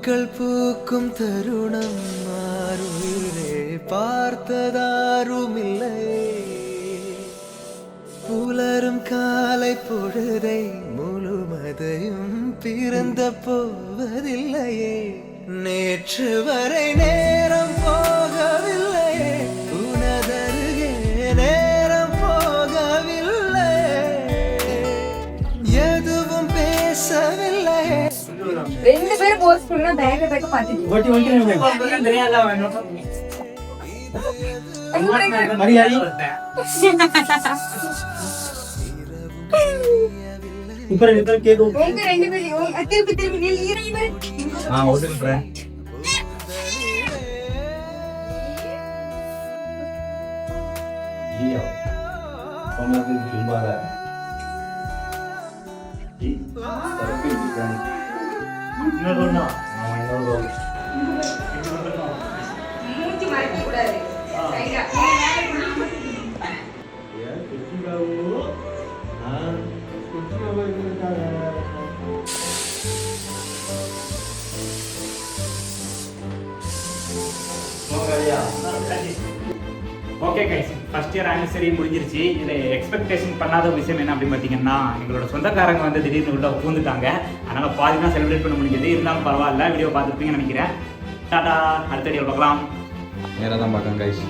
பூக்கள் பூக்கும் தருணம் மாறுயிரே பார்த்ததாருமில்லை. புலரும் காலை பொழுதை முழுமதையும் பிறந்த போவதில்லையே. நேற்று வரை நேரம் போகவில்லையே, உனதருகே நேரம் போகவில்லை, எதுவும் பேசவில்லை. ரெண்டு பேரும் போஸ்ட் பண்ணா பேக் பேக் பாத்துட்டு ஓட்டி ஓட்டி தெரியாதா மரியாதை இப்ப ரெண்டு பேரும் கேக்கும் உங்க ரெண்டு பேரும் திருப்பி திருப்பி நீங்க ஓட்டுறேன். Iya, kamu lagi gimana? Tapi bukan. Nona, namanya Nona. மூஞ்சி மறைக்க கூடாது. சரிடா. Ya, kucing kamu. Kucing apa itu cara? Okay guys, first year anniversary முடிஞ்சிருச்சு. இதில் எக்ஸ்பெக்டேஷன் பண்ணாத விஷயம் என்ன அப்படின்னு பார்த்தீங்கன்னா, எங்களோட சொந்தக்காரங்க வந்து திடீர்னு உள்ள பூந்துட்டாங்க. அதனால் பாதி தான் செலிப்ரேட் பண்ண முடிஞ்சது. இருந்தாலும் பரவாயில்ல, வீடியோ பார்த்துருப்பீங்கன்னு நினைக்கிறேன். டாடா, அடுத்த வீடியோ பார்க்கலாம். நேராக தான் பார்க்கேன் கைஸ்.